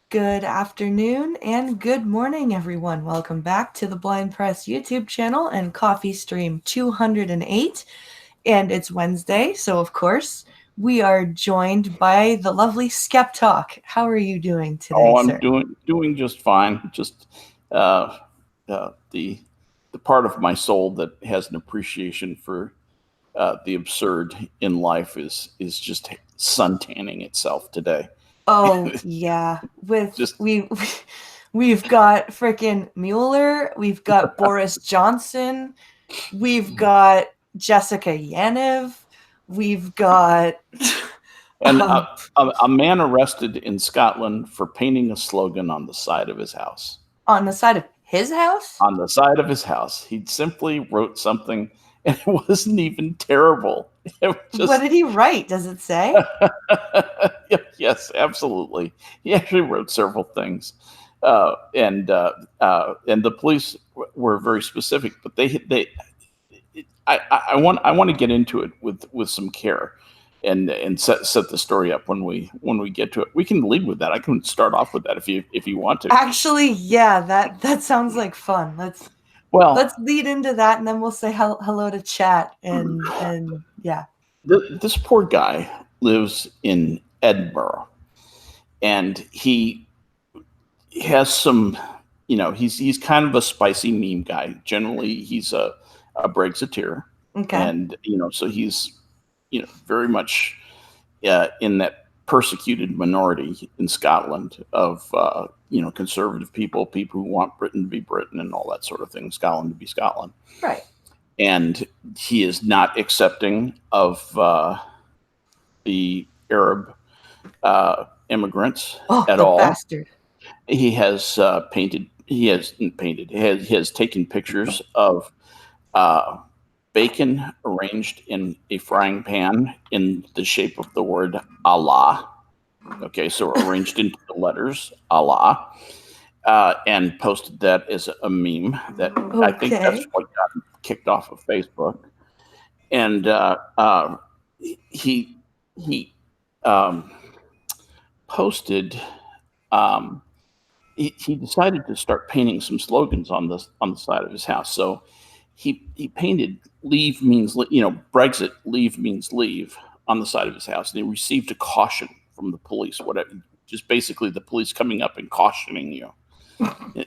Good afternoon and good morning, everyone. Welcome back to the Blind Press YouTube channel and Coffee Stream 208. And it's Wednesday, so of course, we are joined by the lovely Skep Talk. How are you doing today, Oh, sir? I'm doing just fine. Just the part of my soul that has an appreciation for the absurd in life is just suntanning itself today. Oh, yeah. With Just we've got frickin' Mueller, we've got Boris Johnson, we've got Jessica Yanev, we've got and um a man arrested in Scotland for painting a slogan on the side of his house. on the side of his house. On the side of his house, he simply wrote something, and it wasn't even terrible. It was What just did he write? Does it say? yes, absolutely. He actually wrote several things, and the police were very specific. But I want to get into it with some care, and set the story up when we get to it. We can lead with that. I can start off with that if you want to. Actually, yeah, that sounds like fun. Let's Well, lead into that, and then we'll say hello to chat and yeah. this poor guy lives in Edinburgh, and he has some, he's kind of a spicy meme guy. Generally, he's a Brexiteer, Okay. and so he's very much in that persecuted minority in Scotland of conservative people who want Britain to be Britain and all that sort of thing, Scotland to be Scotland, Right. and he is not accepting of the Arab immigrants Oh, at the all. bastard. He has he has taken pictures of uh, bacon arranged in a frying pan in the shape of the word Allah. Okay, so arranged into the letters Allah, and posted that as a meme. That I think that's Okay. what got him kicked off of Facebook. And he he um, posted. Um, he decided to start painting some slogans on the side of his house. So he painted "Leave means Brexit. Leave means leave" on the side of his house, and he received a caution from the police. Whatever, just basically the police coming up and cautioning you. And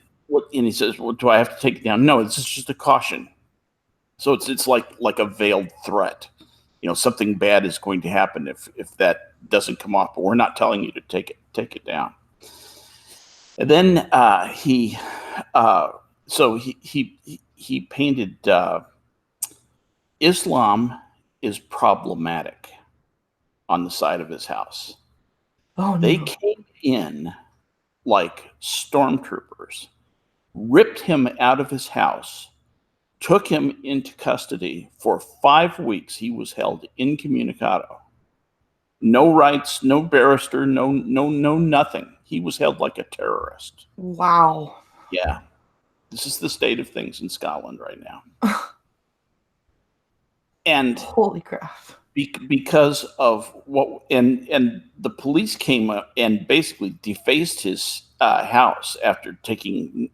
he says, "Well, do I have to take it down?" No, this is just a caution. So it's like a veiled threat. Something bad is going to happen if that doesn't come off. But we're not telling you to take it down. And then he painted Islam is problematic on the side of his house. Oh They no. came in like stormtroopers, ripped him out of his house, took him into custody for 5 weeks. He was held incommunicado. No rights, no barrister, no nothing. He was held like a terrorist. Wow. Yeah. This is the state of things in Scotland right now. And Holy crap. because of what, and the police came up and basically defaced his house after taking,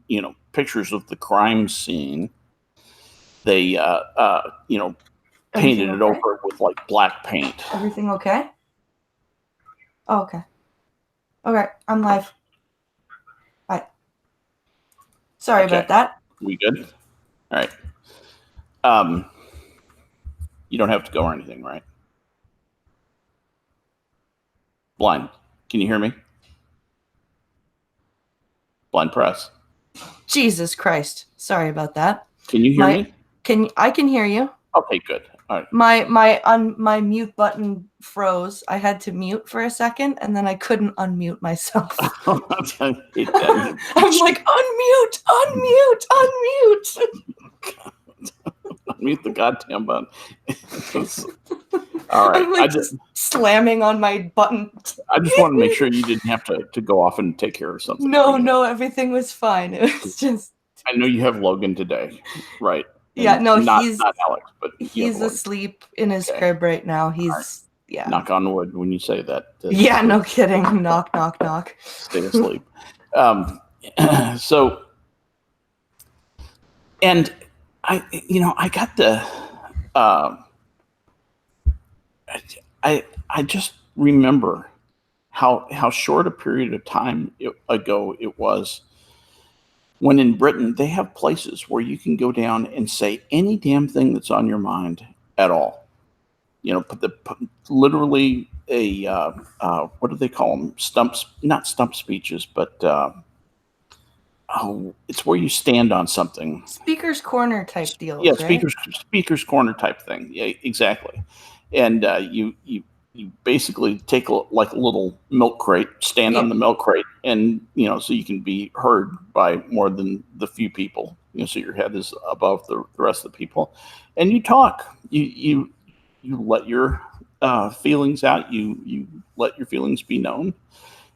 pictures of the crime scene. They, painted it over with like black paint. Everything okay? Oh, okay. Okay, I'm live. Bye. Sorry about that. We good? All right. You don't have to go or anything, right? Blind, can you hear me? Blind press. Jesus Christ. Sorry about that. Can you hear me? I can hear you. Okay, good. All right. My mute button froze. I had to mute for a second, and then I couldn't unmute myself. I'm like, unmute. Unmute the goddamn button. All right. I'm like just slamming on my button. I just wanted to make sure you didn't have to go off and take care of something. No, everything was fine. It was just. I know you have Logan today, right? Yeah, no, not Alex, but he's asleep in his crib right now. He's Yeah. Knock on wood when you say that. Yeah, no kidding. Knock, knock, knock. Stay asleep. So, and I got the, I just remember how short a period of time ago it was when in Britain they have places where you can go down and say any damn thing that's on your mind at all. Literally a what do they call them? Stumps, not stump speeches, but it's where you stand on something. Speaker's corner type Yeah, deals, right? speaker's corner type thing. Yeah, exactly. And you basically take like a little milk crate, stand Yeah. on the milk crate, and so you can be heard by more than the few people. So your head is above the rest of the people, and you talk. You let your feelings out. You let your feelings be known,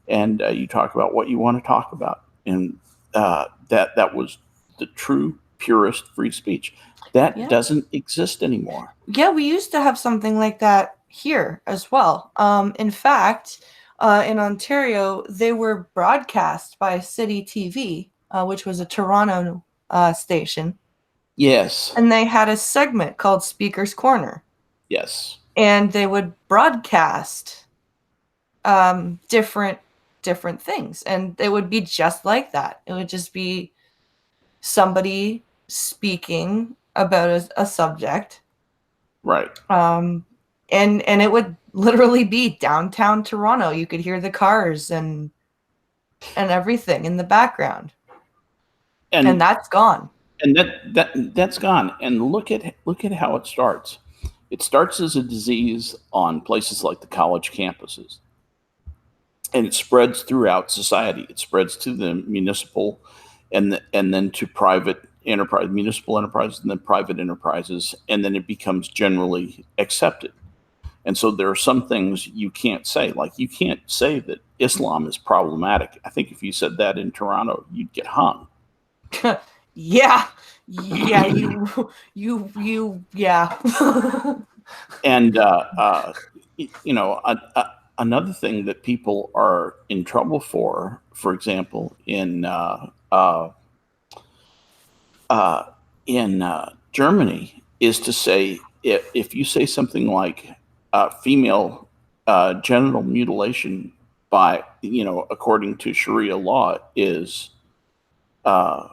and you talk about what you want to talk about. And that was the true purest free speech. That Yeah. doesn't exist anymore. Yeah, we used to have something like that here as well. In fact, in Ontario, they were broadcast by City TV, which was a Toronto station, Yes. and they had a segment called Speaker's Corner, Yes. and they would broadcast different things, and it would be just like that. It would just be somebody speaking about a subject. Right. And it would literally be downtown Toronto. You could hear the cars and everything in the background. And And that's gone. and that's gone. And look at how it starts. It starts as a disease on places like the college campuses, and it spreads throughout society. It spreads to the municipal, and then to private enterprise, municipal enterprises, and then private enterprises, and then it becomes generally accepted. And so there are some things you can't say, like you can't say that Islam is problematic. I think if you said that in Toronto, you'd get hung. Yeah. Yeah, yeah. And another thing that people are in trouble for example, in Germany, is to say if you say something like female genital mutilation by according to Sharia law is uh,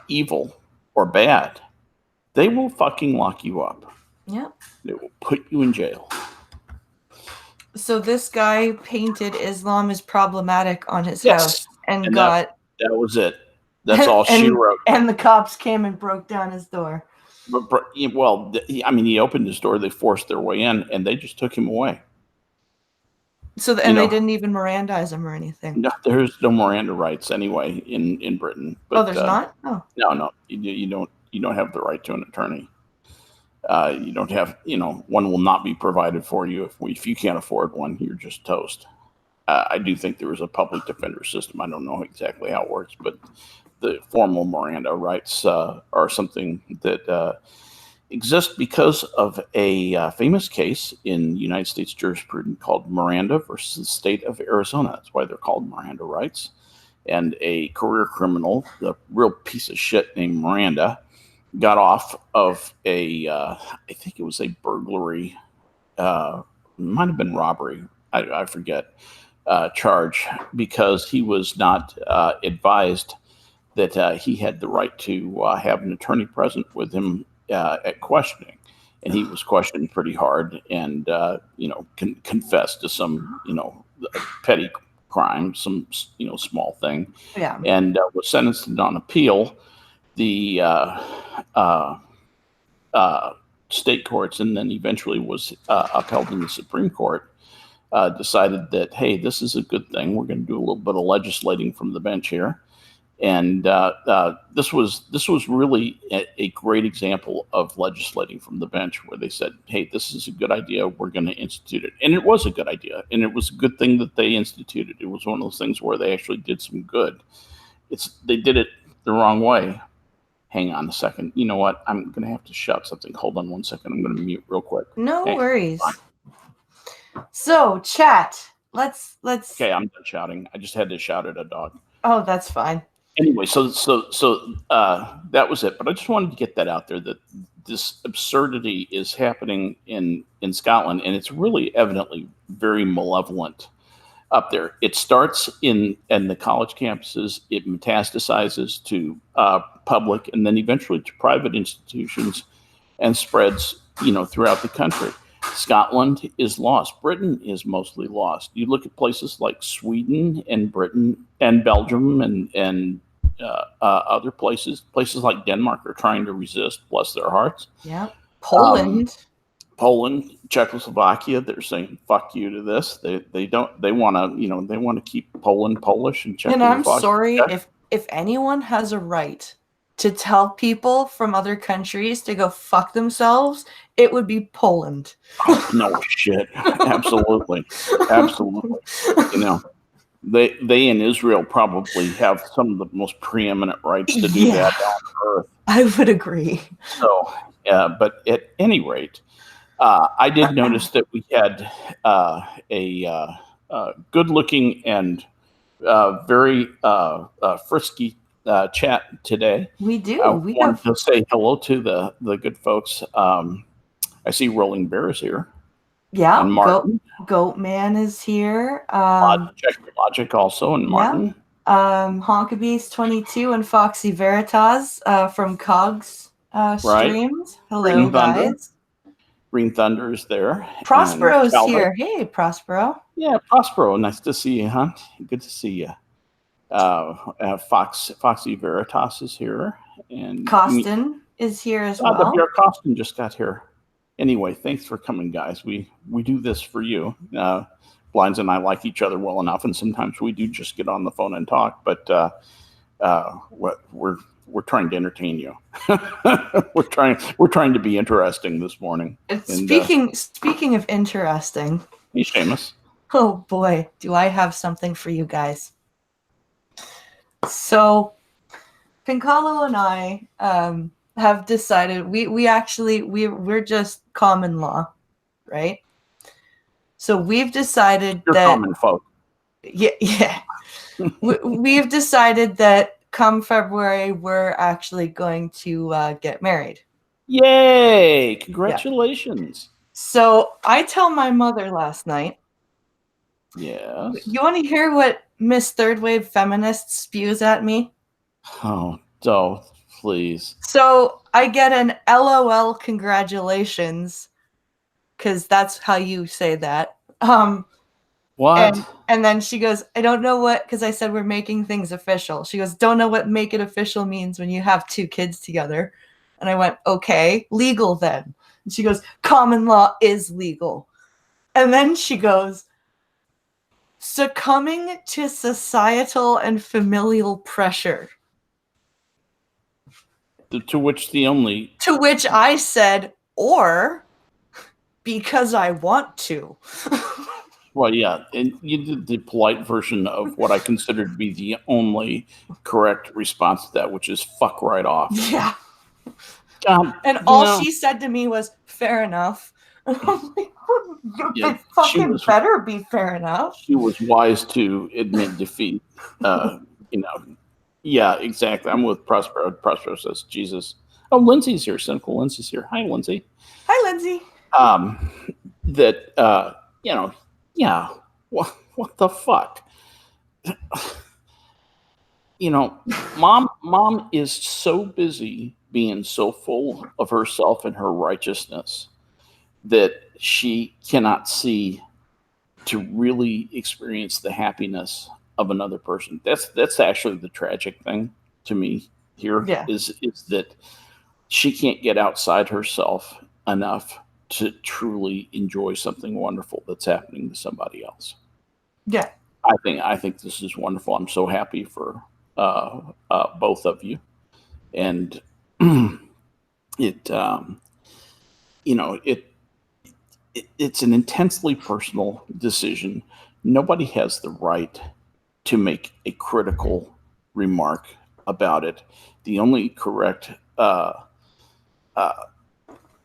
evil or bad, they will fucking lock you up. Yeah. They will put you in jail. So this guy painted Islam as problematic on his Yes, house and and that got that was it. That's all she wrote. and the cops came and broke down his door. But well, I mean, he opened his door. They forced their way in, and they just took him away. So You and they know, didn't even Mirandize him or anything. no, there's no Miranda rights anyway in Britain. Oh, But there's not? Oh. no, you don't have the right to an attorney. You don't have, one will not be provided for you if you can't afford one. You're just toast. I do think there is a public defender system. I don't know exactly how it works, but the formal Miranda rights are something that exist because of a famous case in United States jurisprudence called Miranda versus the state of Arizona. That's why they're called Miranda rights. And a career criminal, the real piece of shit named Miranda, got off of I think it was a burglary, might have been robbery, I forget, charge, because he was not advised that he had the right to have an attorney present with him at questioning. And he was questioned pretty hard, and confessed to some petty crime, some small thing, Yeah. and was sentenced on appeal. The state courts, and then eventually was upheld in the Supreme Court, decided that, hey, this is a good thing. We're going to do a little bit of legislating from the bench here. And this was really a great example of legislating from the bench, where they said, hey, this is a good idea. We're going to institute it. And it was a good idea. And it was a good thing that they instituted. It was one of those things where they actually did some good. They did it the wrong way. Hang on a second. You know what? I'm going to have to shout something. Hold on one second. I'm going to mute real quick. No Hey, worries. fine. So, chat. Let's. Okay, I'm done shouting. I just had to shout at a dog. Oh, that's fine. Anyway, so that was it. But I just wanted to get that out there that this absurdity is happening in Scotland, and it's really evidently very malevolent up there. It starts in the college campuses. It metastasizes to public, and then eventually to private institutions, and spreads throughout the country. Scotland is lost. Britain is mostly lost. You look at places like Sweden and Britain and Belgium and other places like Denmark are trying to resist. Bless their hearts. Yeah. Poland. Poland, Czechoslovakia, they're saying "fuck you" to this. They don't. They want to they want to keep Poland Polish and And I'm Czechoslovakia. sorry if anyone has a right to tell people from other countries to go fuck themselves, it would be Poland. Oh, no shit. Absolutely. Absolutely. They in Israel probably have some of the most preeminent rights to do that on earth. I would agree. So, but at any rate, I did notice that we had a good-looking and very frisky chat today. We do. I wanted to say hello to the good folks. I see Rolling Bear is here. Yeah, and Martin. Goat Man is here. Check Logic also, and Martin. Honkabeast 22 and Foxy Veritas from Cogs streams. Hello, guys. Green Thunder is there. Prospero's here. Hey, Prospero. Yeah, Prospero. Nice to see you, Hunt. Good to see you. Foxy Veritas is here. And Costin is here as well. The Bear Costin just got here. Anyway, thanks for coming, guys. We do this for you. Blinds and I like each other well enough, and sometimes we do just get on the phone and talk. But we're trying to entertain you. we're trying to be interesting this morning. Speaking of interesting, hey, Seamus. Oh boy, do I have something for you guys. So, Pincalo and I have decided we're just common law, right? So we've decided that common folk. Yeah. We've decided that come February we're actually going to get married. Yay! Congratulations. Yeah. So I tell my mother last night. Yes. You want to hear what Miss Third Wave Feminist spews at me? Oh, don't, please. So I get an LOL congratulations, because that's how you say that. What? And then she goes, I don't know what, because I said we're making things official. She goes, don't know what make it official means when you have two kids together. And I went, okay, legal then. And she goes, common law is legal. And then she goes, succumbing to societal and familial pressure. To which I said, or because I want to. Well, yeah, and you did the polite version of what I consider to be the only correct response to that, which is fuck right off. Yeah. God, and all she said to me was, fair enough. And I'm like, it fucking better be fair enough. She was wise to admit defeat. Yeah, exactly. I'm with Prospero. Prospero says, Jesus. Oh, Lindsay's here. Cynical Lindsay's here. Hi, Lindsay. Hi, Lindsay. Yeah, what the fuck? Mom is so busy being so full of herself and her righteousness that she cannot see to really experience the happiness of another person. That's actually the tragic thing to me here. Yeah. is that she can't get outside herself enough to truly enjoy something wonderful that's happening to somebody else. Yeah. I think this is wonderful. I'm so happy for both of you. And it's an intensely personal decision. Nobody has the right to make a critical remark about it. The only correct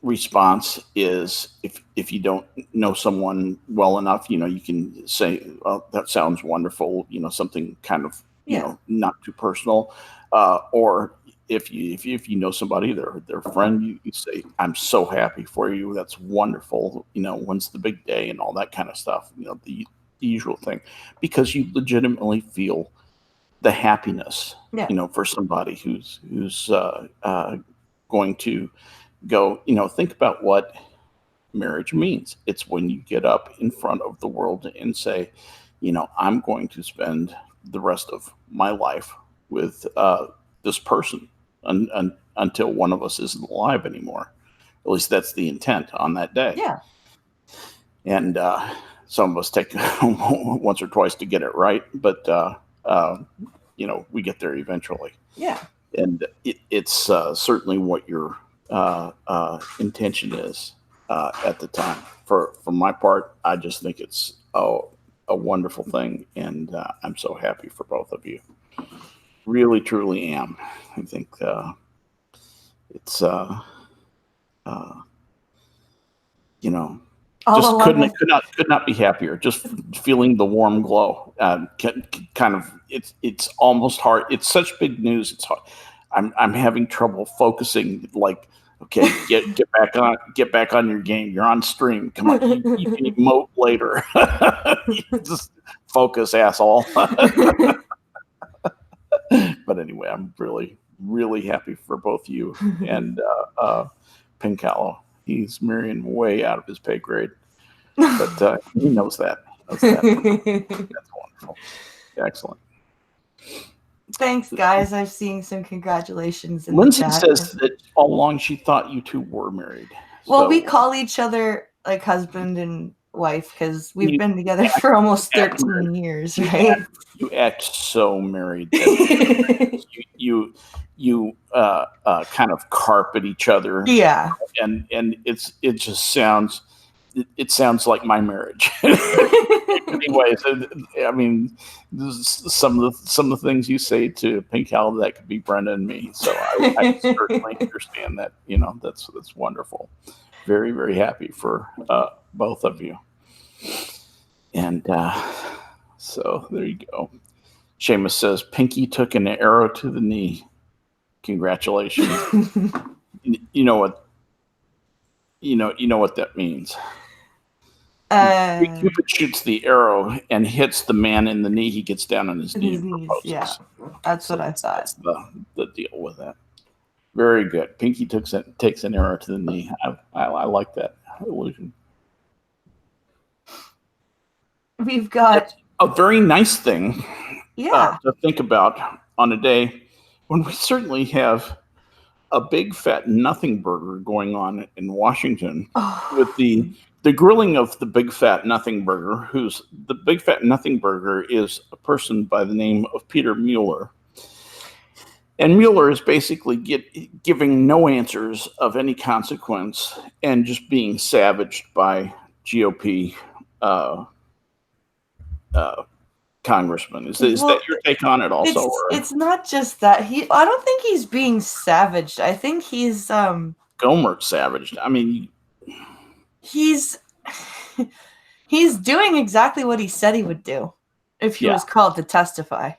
response is, if you don't know someone well enough, you can say, "Well, that sounds wonderful," something kind of, Yeah. not too personal, or if you know somebody, their friend, you say, "I'm so happy for you. That's wonderful. When's the big day?" and all that kind of stuff. The usual thing, because you legitimately feel the happiness, Yeah. for somebody who's going to go, think about what marriage means. It's when you get up in front of the world and say, I'm going to spend the rest of my life with this person until one of us isn't alive anymore. At least that's the intent on that day. Yeah. And some of us take once or twice to get it right, but we get there eventually. Yeah. And it's certainly what your intention is at the time. For my part, I just think it's a wonderful thing, and I'm so happy for both of you. Really, truly am. I think it's uh, you know All just along, could not be happier. Just feeling the warm glow. Kind of, it's almost hard. It's such big news. It's hard. I'm having trouble focusing. Like, okay, get back on your game. You're on stream. Come on, you can emote later. Just focus, asshole. But anyway, I'm really, really happy for both you and Pincalo. He's marrying way out of his pay grade, but he knows that. He knows that. That's wonderful. Excellent. Thanks, guys. I've seen some congratulations in the Lindsay chat. says that all along she thought you two were married. Well, So we call each other like husband and wife because we've you been together act, for almost act 13 married. years, You right? act so married that you kind of carpet each other, Yeah. and it just sounds it sounds like my marriage. Anyways, I mean, some of the things you say to Pink Hal, that could be Brenda and me. So I certainly understand that. That's wonderful. Very, very happy for both of you. And so there you go. Seamus says Pinky took an arrow to the knee. Congratulations. You know what what that means. Cupid shoots the arrow and hits the man in the knee. He gets down on his knee his and knees, yeah. proposes. That's So what I thought. that's the deal with that. Very good. Pinky takes an arrow to the knee. I like that illusion. We've got It's a very nice thing yeah. to think about on a day when we certainly have a big fat nothing burger going on in Washington with Oh, the grilling of the big fat nothing burger. Who's the big fat nothing burger is a person by the name of Peter Mueller. And Mueller is basically giving no answers of any consequence and just being savaged by GOP uh, congressmen. Is well, that your take on it also? Or it's not just that I don't think he's being savaged. I think he's Gohmert savaged? I mean, he's he's doing exactly what he said he would do if he yeah, was called to testify.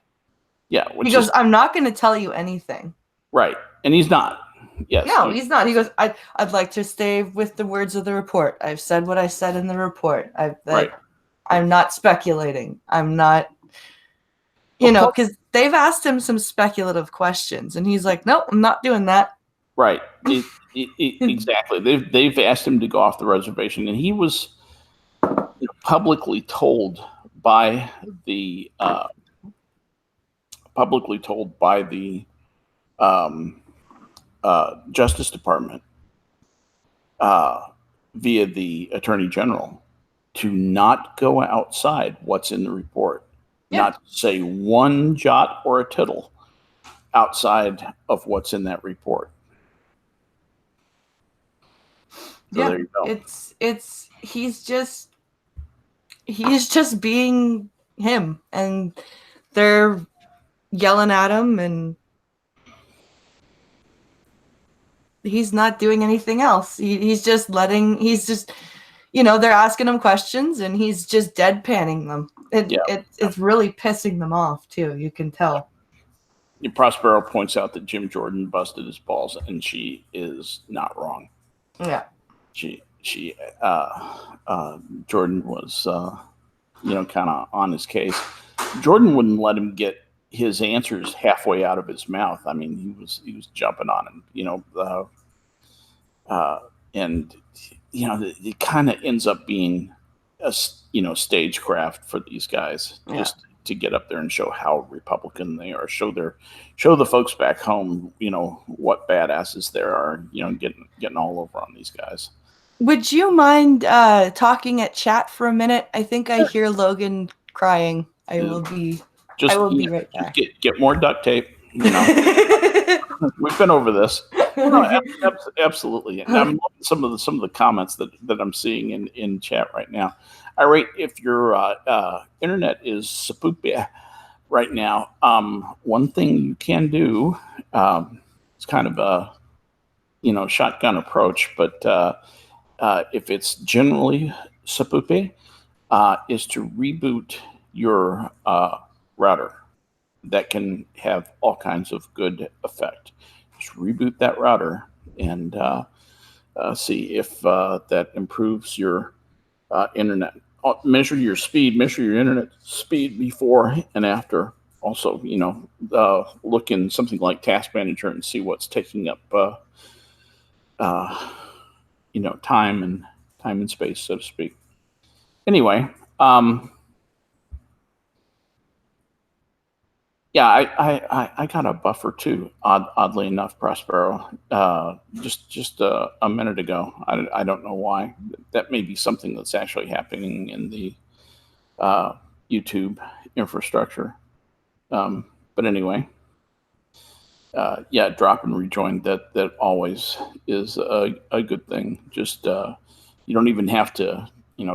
yeah, He which goes, is I'm not going to tell you anything. right, and he's not. Yes, No, he's not. He goes, I'd like to stay with the words of the report. I've said what I said in the report. right. I'm not speculating. I'm not, Plus, because they've asked him some speculative questions, and he's like, nope, I'm not doing that. right. Exactly. They've asked him to go off the reservation, and he was publicly told by the um, Justice Department via the Attorney General to not go outside what's in the report, Yeah. not say one jot or a tittle outside of what's in that report. So there you go. He's just being him, and they're yelling at him, and he's not doing anything else. He's just they're asking him questions and he's just deadpanning them. It's really pissing them off too. You can tell. Prospero points out that Jim Jordan busted his balls, and she is not wrong. Yeah. Jordan was, kind of on his case. Jordan wouldn't let him get his answers halfway out of his mouth. I mean, he was jumping on him, and it kind of ends up being a stagecraft for these guys, just to get up there and show how Republican they are, show the folks back home, what badasses there are, getting all over on these guys. Would you mind talking at chat for a minute? I think I hear Logan crying. I will be right back. Get more duct tape. We've been over this. No, absolutely. And I'm loving some of the comments that I'm seeing in chat right now. All right, if your internet is sapupia right now, one thing you can do, it's kind of a shotgun approach, but if it's generally sapupia, is to reboot your router. That can have all kinds of good effect. Just reboot that router and see if that improves your internet. Measure your speed, measure your internet speed before and after. Also, look in something like Task Manager and see what's taking up, time and space, so to speak. Anyway, yeah, I got a buffer too. Oddly enough, Prospero, just a minute ago. I don't know why. That may be something that's actually happening in the YouTube infrastructure. But anyway, drop and rejoin. That always is a good thing. Just you don't even have to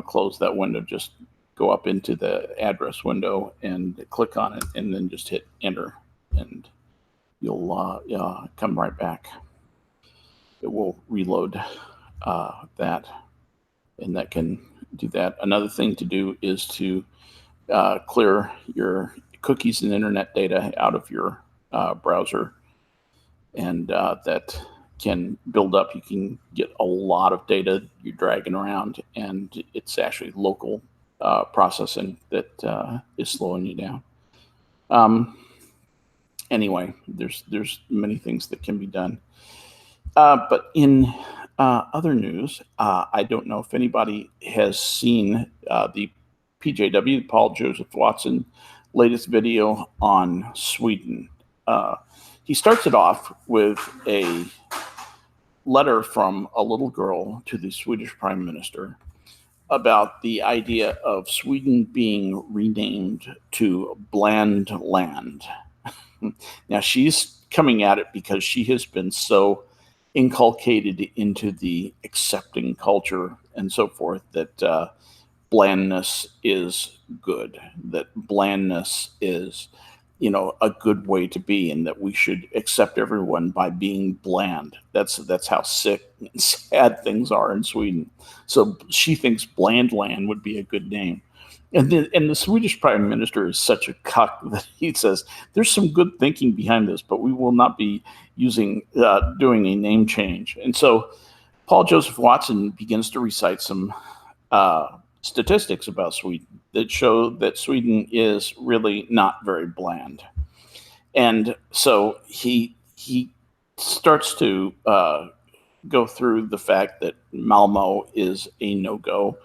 close that window. Just go up into the address window and click on it, and then just hit enter, and you'll come right back. It will reload that, and that can do that. Another thing to do is to clear your cookies and internet data out of your browser, and that can build up. You can get a lot of data you're dragging around, and it's actually local processing that is slowing you down. Anyway, there's many things that can be done. But in other news, I don't know if anybody has seen the PJW, Paul Joseph Watson, latest video on Sweden. He starts it off with a letter from a little girl to the Swedish Prime Minister about the idea of Sweden being renamed to Bland Land. Now, she's coming at it because she has been so inculcated into the accepting culture and so forth that blandness is good, that blandness is a good way to be, and that we should accept everyone by being bland. That's how sick and sad things are in Sweden. So she thinks Bland Land would be a good name. And the Swedish Prime Minister is such a cuck that he says there's some good thinking behind this, but we will not be doing a name change. And so Paul Joseph Watson begins to recite some statistics about Sweden that show that Sweden is really not very bland. And so he starts to go through the fact that Malmo is a no-go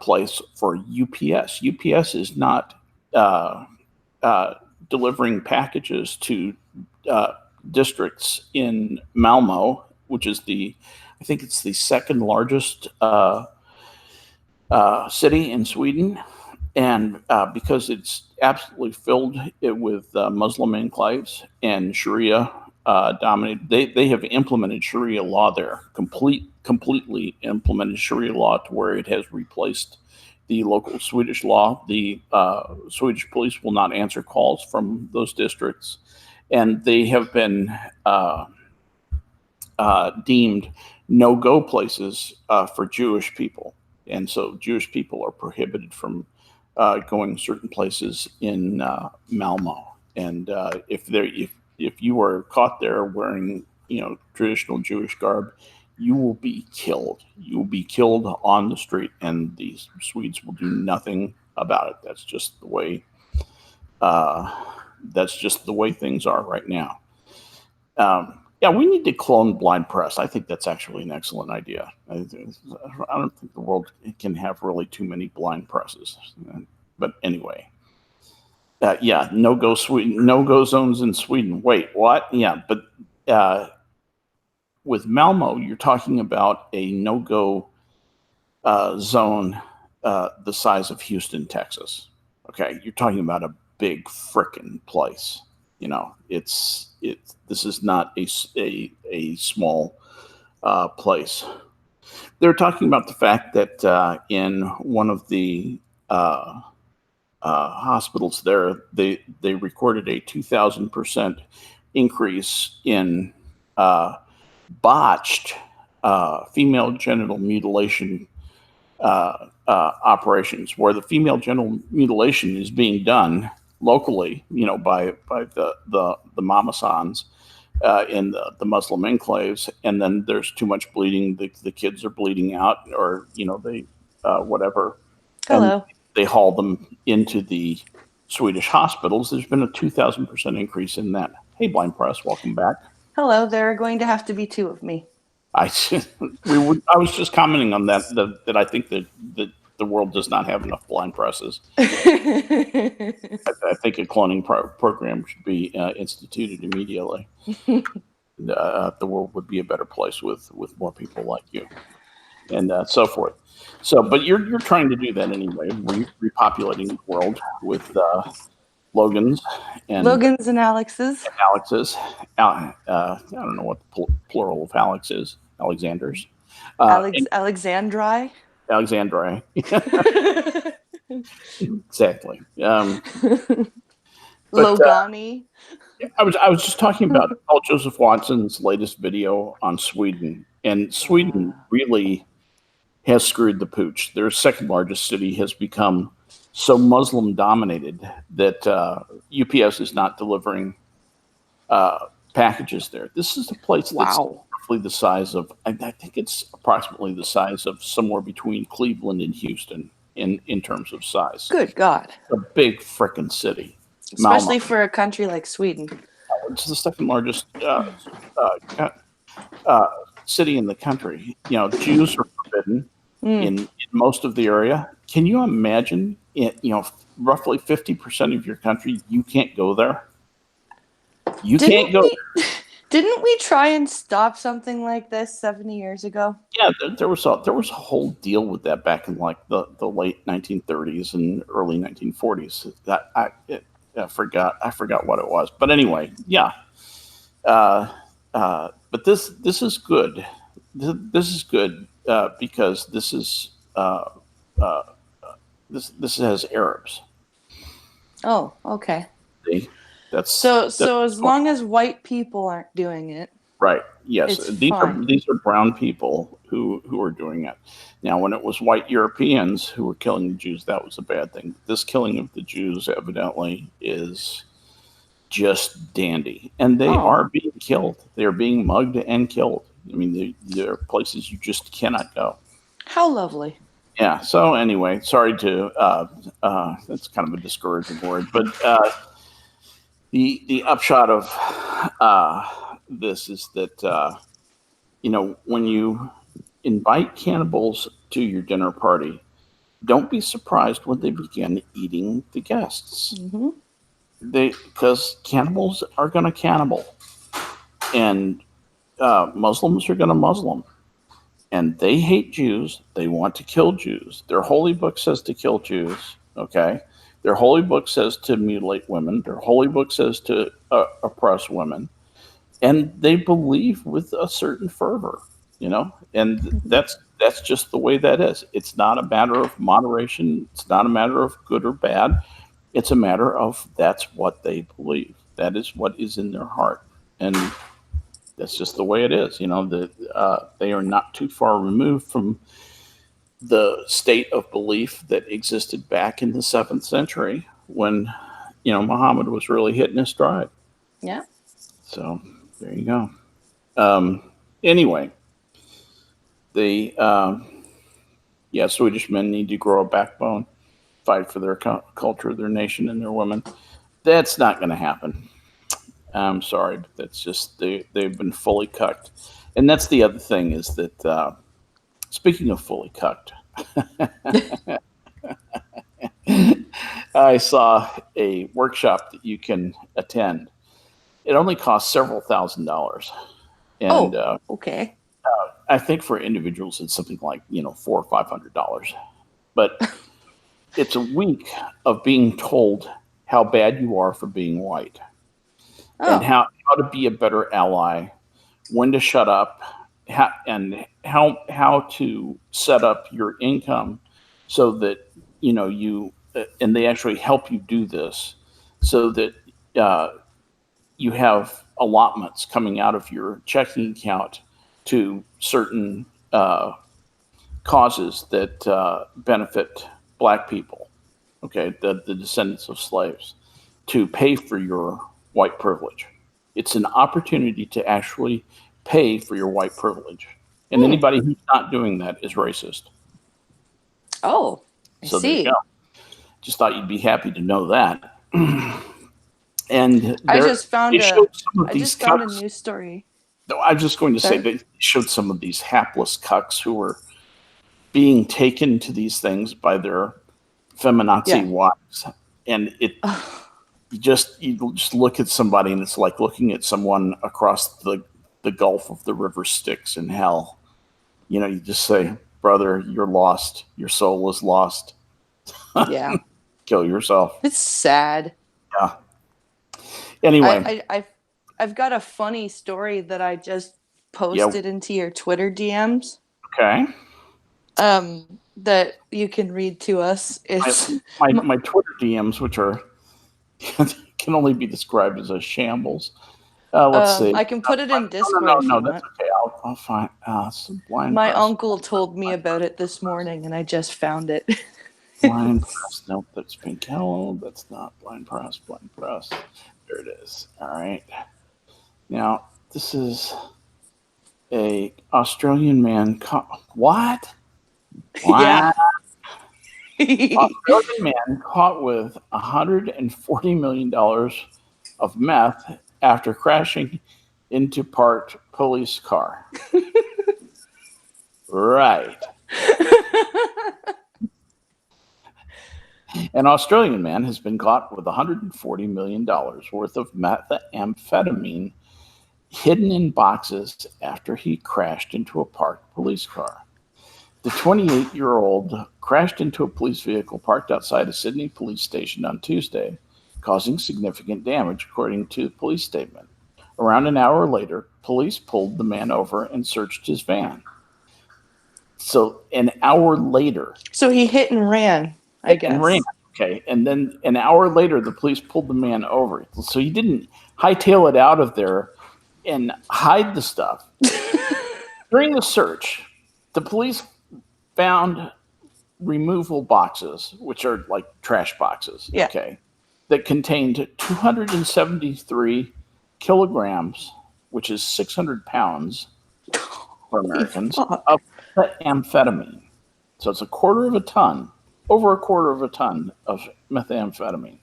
place for UPS. UPS is not delivering packages to districts in Malmo, which is I think it's the second largest city in Sweden, and because it's absolutely filled with Muslim enclaves and Sharia dominated, they have implemented Sharia law there, completely implemented Sharia law to where it has replaced the local Swedish law. The Swedish police will not answer calls from those districts, and they have been deemed no-go places for Jewish people, and so Jewish people are prohibited from going certain places in Malmo. And if you are caught there wearing traditional Jewish garb, you will be killed. You will be killed on the street, and the Swedes will do nothing about it. That's just the way. That's just the way things are right now. Yeah, we need to clone blind press. I think that's actually an excellent idea. I don't think the world can have really too many blind presses. But anyway, yeah, no go Sweden, no go zones in Sweden. Wait, what? Yeah, but with Malmo, you're talking about a no go zone the size of Houston, Texas. Okay, you're talking about a big frickin' place. This is not a small place. They're talking about the fact that in one of the hospitals there, they recorded a 2,000% increase in botched female genital mutilation operations, where the female genital mutilation is being done locally, by the mama sans in the Muslim enclaves, and then there's too much bleeding. The kids are bleeding out, or they whatever, and Hello. they haul them into the Swedish hospitals. There's been a 2,000% increase in that. Hey, Blind Press, welcome back. Hello, there are going to have to be two of me. I was just commenting on that I think that the world does not have enough blind presses. I think a cloning program should be instituted immediately. The world would be a better place with more people like you, and so forth. So, but you're trying to do that anyway, repopulating the world with Logans and Alexes. Alexes. I don't know what the plural of Alex is. Alexanders. Alexandri. Alexandri. Exactly. Logani. I was just talking about Paul Joseph Watson's latest video on Sweden, and Sweden really has screwed the pooch. Their second largest city has become so Muslim dominated that UPS is not delivering packages there. This is a place that's roughly the size of, I think it's approximately the size of somewhere between Cleveland and Houston in terms of size. Good God. A big frickin' city. Especially Malmo. for a country like Sweden. It's the second largest city in the country. Jews are forbidden in most of the area. Can you imagine? Roughly 50% of your country, you can't go there. Can't go. Didn't we try and stop something like this 70 years ago? Yeah, there was a whole deal with that back in like the late 1930s and early 1940s. That I forgot what it was, but anyway, yeah. But this is good. This is good because this has Arabs. Oh, okay. See? That's as long as white people aren't doing it. Right. Yes. These fine. are brown people who are doing it. Now, when it was white Europeans who were killing the Jews, that was a bad thing. This killing of the Jews evidently is just dandy, and they are being killed. They are being mugged and killed. I mean, there are places you just cannot go. How lovely. Yeah. So anyway, sorry to that's kind of a discouraging word, but the upshot of this is that when you invite cannibals to your dinner party, don't be surprised when they begin eating the guests. Mm-hmm. Because cannibals are going to cannibal, and Muslims are going to Muslim, and they hate Jews. They want to kill Jews. Their holy book says to kill Jews. Okay, their holy book says to mutilate women. Their holy book says to oppress women, and they believe with a certain fervor. And that's just the way that is. It's not a matter of moderation. It's not a matter of good or bad. It's a matter of that's what they believe. That is what is in their heart. And That's just the way it is. They are not too far removed from the state of belief that existed back in the 7th century when, Muhammad was really hitting his stride. Yeah. So there you go. Anyway, the Swedish men need to grow a backbone, fight for their culture, their nation, and their women. That's not going to happen. I'm sorry, but that's just they've been fully cucked. And that's the other thing is that speaking of fully cucked, I saw a workshop that you can attend. It only costs several $1,000s, and okay. I think for individuals it's something like $400 or $500. But it's a week of being told how bad you are for being white, and how to be a better ally, when to shut up, how to set up your income so that you and they actually help you do this so that you have allotments coming out of your checking account to certain causes that benefit Black people, okay, the descendants of slaves, to pay for your white privilege. It's an opportunity to actually pay for your white privilege. And anybody who's not doing that is racist. Oh, so there you go. Just thought you'd be happy to know that. And I just found a news story. No, I was just going to say they showed some of these hapless cucks who were being taken to these things by their feminazi wives, and you just look at somebody and it's like looking at someone across the gulf of the river Styx in hell. You just say, brother, you're lost. Your soul is lost. Yeah. Kill yourself. It's sad. Yeah. Anyway, I've got a funny story that I just posted into your Twitter DMs. Okay. That you can read to us. It's my Twitter DMs, which are can only be described as a shambles. Let's see. I can put it in Discord. No, that's okay. I'll find. Blind My press. uncle told me about it this morning, and I just found it. Blind press. Nope, that's Pink Hello. That's not blind press. Blind press. There it is. All right. Now this is a Australian man. What? Yeah. Australian man caught with $140 million of meth after crashing into parked police car. Right. An Australian man has been caught with $140 million worth of methamphetamine hidden in boxes after he crashed into a parked police car. The 28-year-old crashed into a police vehicle parked outside a Sydney police station on Tuesday, causing significant damage, according to the police statement. Around an hour later, police pulled the man over and searched his van. So an hour later... So he hit and ran, I guess. And ran, okay. And then an hour later, the police pulled the man over. So he didn't hightail it out of there and hide the stuff. During the search, the police found removal boxes, which are like trash boxes, okay, that contained 273 kilograms, which is 600 pounds for Americans, of methamphetamine. So it's over a quarter of a ton of methamphetamine.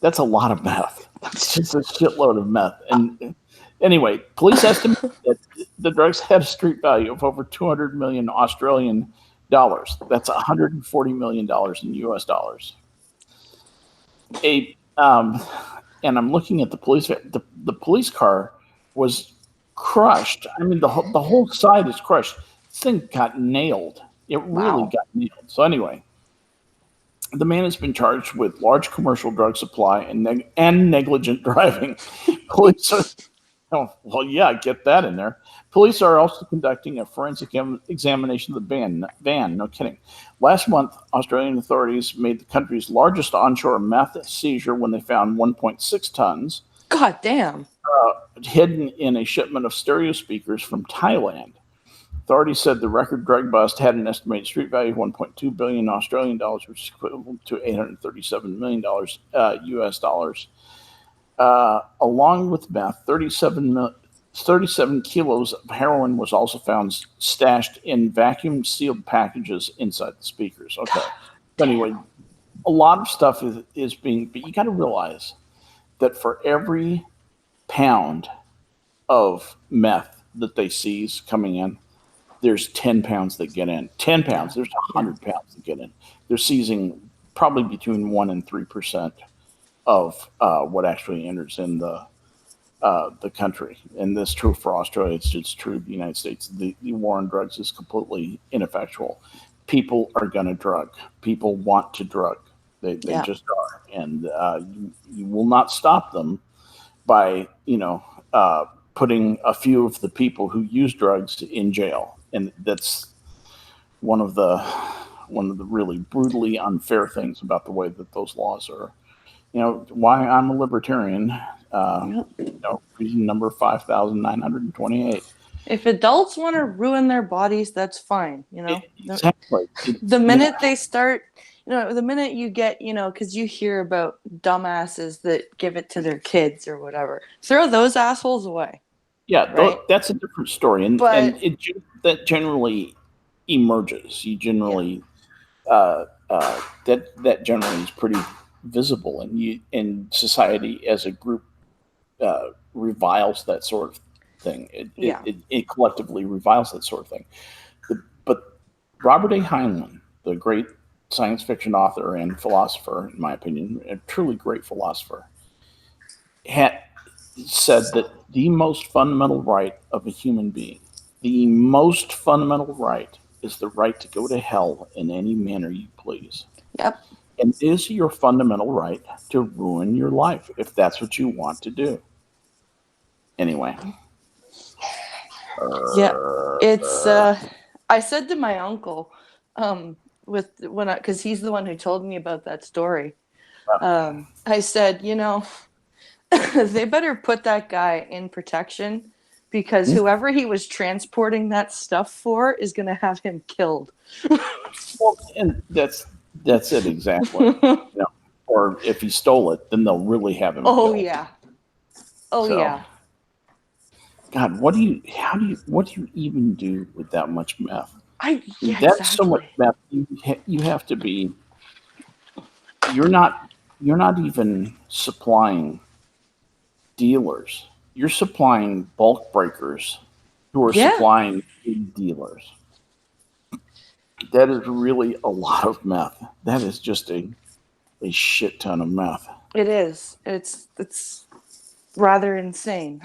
That's a lot of meth. That's just a shitload of meth. And anyway, police estimate that the drugs had a street value of over 200 million Australian dollars. That's $140 million in US dollars. And I'm looking at the police. The police car was crushed. I mean, the whole side is crushed. This thing got nailed. It really got nailed. So anyway, the man has been charged with large commercial drug supply and negligent driving. Police are... Oh, well, yeah, get that in there. Police are also conducting a forensic examination of the van. No kidding. Last month, Australian authorities made the country's largest onshore meth seizure when they found 1.6 tons. God damn. hidden in a shipment of stereo speakers from Thailand. Authorities said the record drug bust had an estimated street value of 1.2 billion Australian dollars, which is equivalent to $837 million US dollars. Along with meth, 37 kilos of heroin was also found stashed in vacuum sealed packages inside the speakers. Okay. But anyway, a lot of stuff is being, but you got to realize that for every pound of meth that they seize coming in, there's 10 pounds that get in. 10 pounds, there's 100 pounds that get in. They're seizing probably between 1% and 3% of what actually enters in the country. And this is true for Australia. It's true of the United States. The war on drugs is completely ineffectual. People are going to drug. People want to drug. They just are. And you will not stop them by, putting a few of the people who use drugs in jail. And that's one of the really brutally unfair things about the way that those laws are. Why I'm a libertarian. Reason number 5,928. If adults want to ruin their bodies, that's fine. Exactly. The minute they start, the minute you get, because you hear about dumbasses that give it to their kids or whatever, throw those assholes away. Yeah, right? That's a different story, and that generally emerges. You generally that generally is pretty visible, and society as a group reviles that sort of thing. It collectively reviles that sort of thing. But Robert A. Heinlein, the great science fiction author and philosopher, in my opinion, a truly great philosopher, had said that the most fundamental right of a human being, the most fundamental right, is the right to go to hell in any manner you please. Yep. And it is your fundamental right to ruin your life if that's what you want to do. Anyway. It's I said to my uncle, because he's the one who told me about that story. I said, they better put that guy in protection, because whoever he was transporting that stuff for is going to have him killed. Well, and that's it exactly. Or if he stole it, then they'll really have him killed. Yeah. Yeah. God, what do you even do with that much meth? That's exactly. So much meth. You have to be. You're not even supplying dealers. You're supplying bulk breakers who are supplying dealers. That is really a lot of meth. That is just a shit ton of meth. It is. It's rather insane.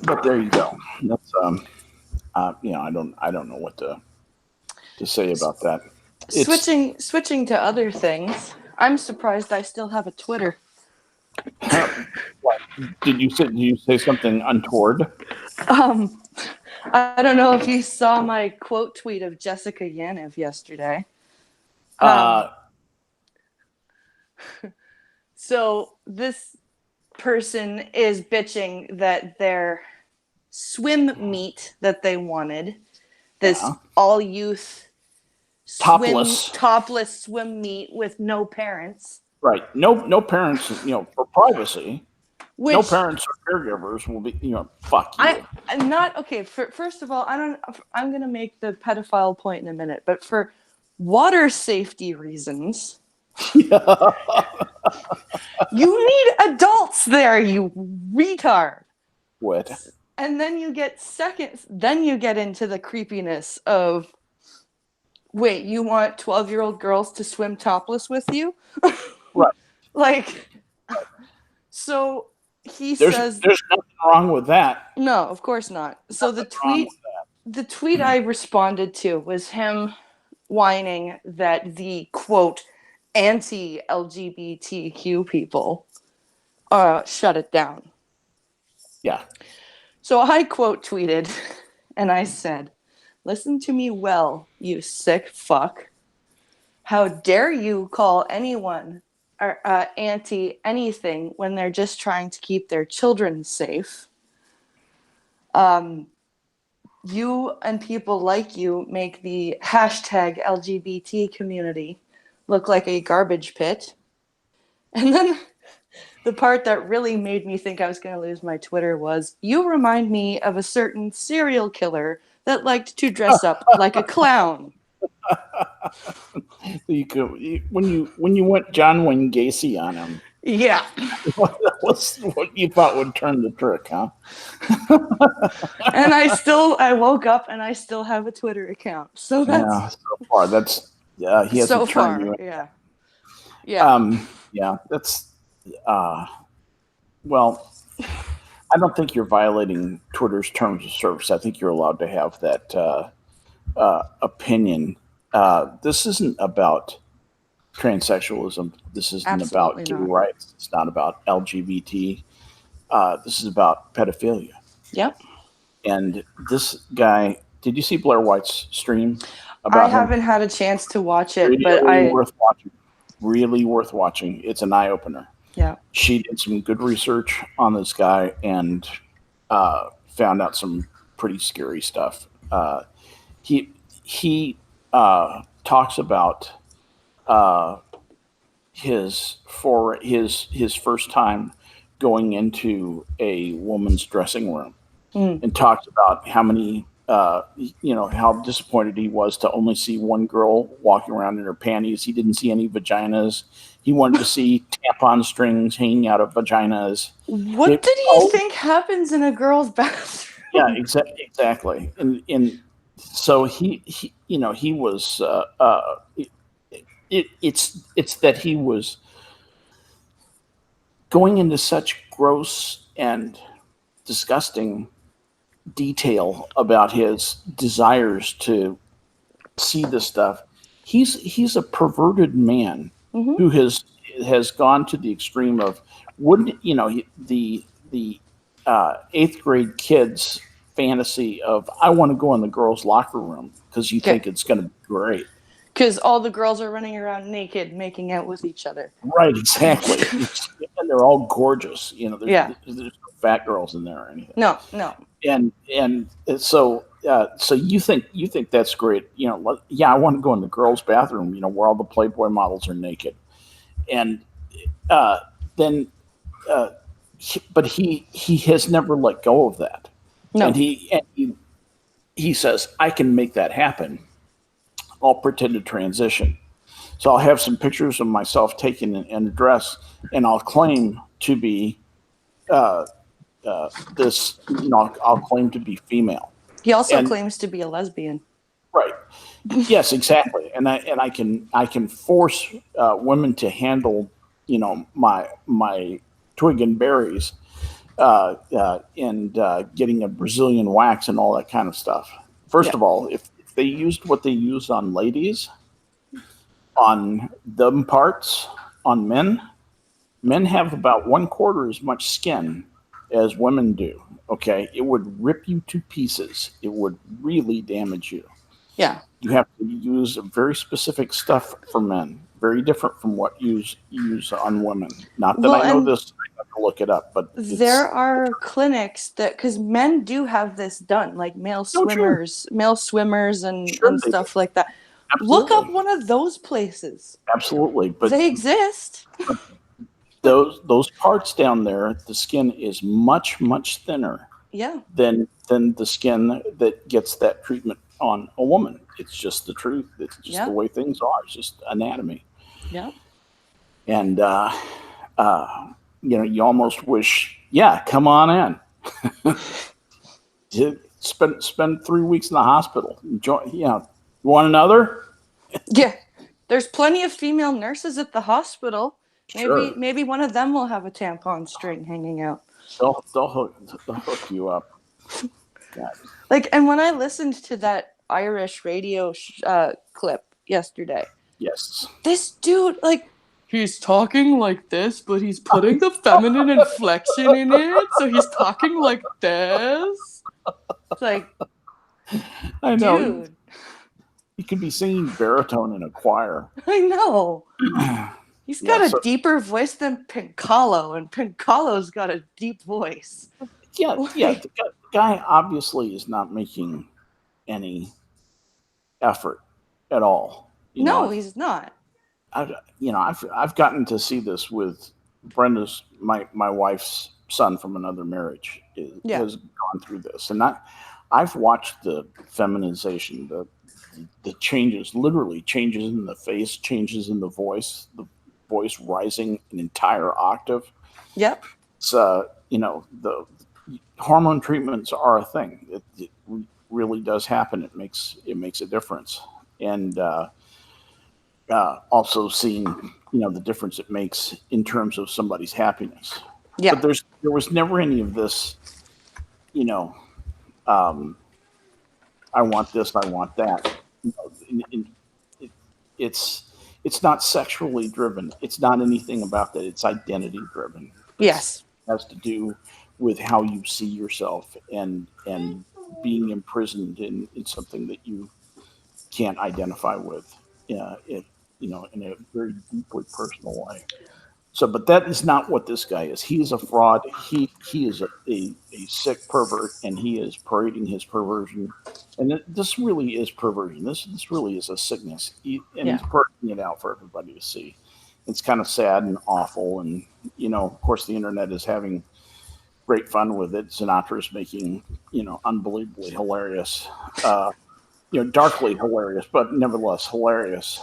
But there you go. That's I don't know what to say about that. Switching to other things, I'm surprised I still have a Twitter. What? Did you say something untoward? I don't know if you saw my quote tweet of Jessica Yaniv yesterday. So this person is bitching that their swim meet that they wanted, this all youth topless swim meet with no parents. Right. No parents, for privacy. No parents or caregivers will be, fuck you. I'm not okay. First of all, I'm going to make the pedophile point in a minute, but for water safety reasons, you need adults there, you retard. What? And then you get into the creepiness of, wait, you want 12-year-old girls to swim topless with you? Right. So he says there's nothing wrong with that. No, of course not. So the tweet I responded to was him whining that the quote anti-LGBTQ people shut it down. Yeah. So I quote tweeted and I said, "Listen to me well, you sick fuck. How dare you call anyone are anti anything when they're just trying to keep their children safe. You and people like you make the hashtag LGBT community look like a garbage pit. And then the part that really made me think I was going to lose my Twitter was, you remind me of a certain serial killer that liked to dress up like a clown. When you went John Wayne Gacy on him, Yeah. what's what you thought would turn the trick, huh? And I woke up and I still have a Twitter account. So Yeah, that's so far he so hasn't turned far. you in. Yeah. Yeah. Yeah, that's uh, well. I don't think you're violating Twitter's terms of service. I think you're allowed to have that opinion. This isn't about transsexualism. This isn't about Absolutely gay not. rights. It's not about LGBT. This is about pedophilia. Yep. And this guy, did you see Blair White's stream I about him? haven't had a chance to watch it, but Really worth watching. Really worth watching. It's an eye opener. yeah. She did some good research on this guy and found out some pretty scary stuff. He talks about uh, his first time going into a woman's dressing room, and talks about how many how disappointed he was to only see one girl walking around in her panties. He didn't see any vaginas. He wanted to see tampon strings hanging out of vaginas. What did he think happens in a girl's bathroom? Yeah, exactly. And so he was it's that he was going into such gross and disgusting detail about his desires to see this stuff. He's a perverted man who has gone to the extreme of, wouldn't the eighth grade kids fantasy of, I want to go in the girls' locker room because you think it's going to be great. Because all the girls are running around naked, making out with each other. Right, exactly. And they're all gorgeous. There's no fat girls in there or anything. No. And so you think that's great. Yeah, I want to go in the girls' bathroom. Where all the Playboy models are naked, and then. But he has never let go of that. No. And he says, I can make that happen. I'll pretend to transition. So I'll have some pictures of myself taken in a dress, and I'll claim to be this. I'll claim to be female. He also claims to be a lesbian. Right. Yes, exactly. And I can force women to handle my twig and berries and getting a Brazilian wax and all that kind of stuff. First of all, if they used what they use on ladies, on them parts, on men have about 1/4 as much skin as women do. Okay, it would rip you to pieces. It would really damage you. Yeah. You have to use very specific stuff for men, very different from what you use on women. Not that I know this, I have to look it up, but there are clinics that, because men do have this done, like male swimmers and stuff like that. Absolutely. Look up one of those places. Absolutely, but they exist. Those parts down there, the skin is much thinner. Yeah. Than the skin that gets that treatment on a woman. It's just the truth. It's just the way things are. It's just anatomy. Yeah. And you almost wish, come on in. spend 3 weeks in the hospital. You want another? Yeah. There's plenty of female nurses at the hospital. Maybe one of them will have a tampon string hanging out. They'll hook you up. God. Like, and when I listened to that Irish radio clip yesterday, yes, this dude, like, he's talking like this, but he's putting the feminine inflection in it, so he's talking like this. It's like, I know, dude, you could be singing baritone in a choir. I know. He's got Yeah. a So deeper voice than Piccolo, and Piccolo's got a deep voice. yeah. The guy obviously is not making any effort at all. No, he's not. I've gotten to see this with Brenda's my wife's son from another marriage Yeah. has gone through this, and I've watched the feminization, the changes, literally changes in the face, changes in the voice rising an entire octave. Yep. It's the hormone treatments are a thing. It really does happen. It makes a difference, and also seeing the difference it makes in terms of somebody's happiness. Yeah. But there was never any of this, you know, um, I want this, I want that. It, it's not sexually driven. It's not anything about that. It's identity driven. It Yes. has to do with how you see yourself and being imprisoned in something that you can't identify with. In a very deeply personal way. So, but that is not what this guy is. He is a fraud. He is a sick pervert, and he is parading his perversion. And this really is perversion. This really is a sickness, and Yeah. he's parading it out for everybody to see. It's kind of sad and awful, and of course, the internet is having great fun with it. Sinatra's making unbelievably hilarious, darkly hilarious, but nevertheless hilarious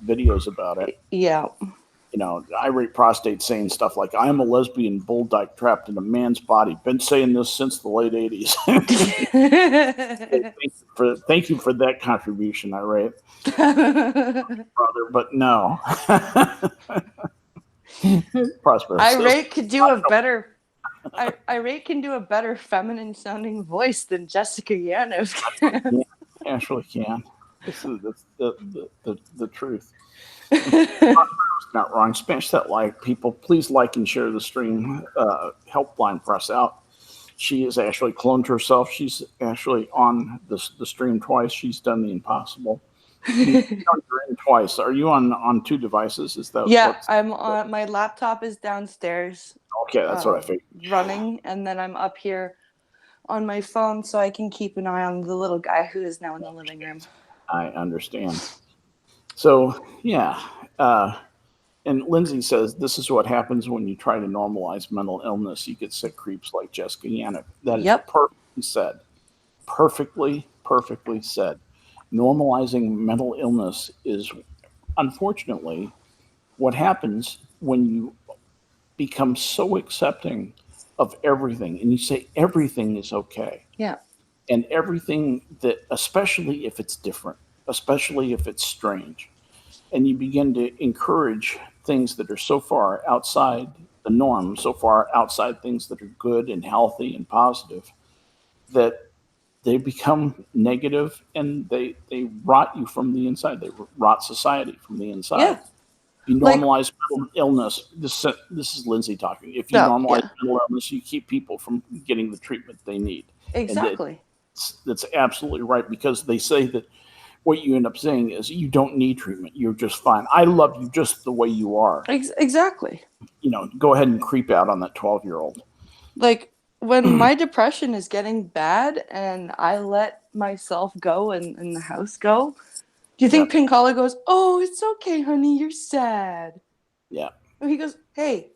videos about it. Yeah. Irate prostate saying stuff like, "I am a lesbian bull dyke trapped in a man's body. Been saying this since the late '80s." Thank you for that contribution, Irate, brother. But no, Prosperous. Irate could do a better. Irate can do a better feminine sounding voice than Jessica Yaniv can. Yeah, actually can. This is the truth. Not wrong. Smash that like, people. Please like and share the stream. Help Blind Press out. She has actually cloned herself. She's actually on the stream twice. She's done the impossible. You're in twice. Are you on two devices? Is that Yeah, I'm on. My laptop is downstairs. Okay, that's what I figured. Running, and then I'm up here on my phone so I can keep an eye on the little guy who is now in the living room. I understand. So yeah. And Lindsay says, this is what happens when you try to normalize mental illness. You get sick creeps like Jessica Yaniv. That is perfectly said. Perfectly said. Normalizing mental illness is, unfortunately, what happens when you become so accepting of everything and you say everything is okay. Yeah. And everything that, especially if it's different, especially if it's strange, and you begin to encourage things that are so far outside the norm, so far outside things that are good and healthy and positive, that they become negative and they rot you from the inside. They rot society from the inside. Yeah. If you normalize mental illness, this is Lindsay talking. If you normalize mental illness, you keep people from getting the treatment they need. Exactly. That's absolutely right, because they say that what you end up saying is you don't need treatment. You're just fine. I love you just the way you are. Exactly. Go ahead and creep out on that 12-year-old. Like when my depression is getting bad and I let myself go and the house go, do you think Pinkala goes, "Oh, it's okay, honey, you're sad"? Yeah. And he goes, "Hey,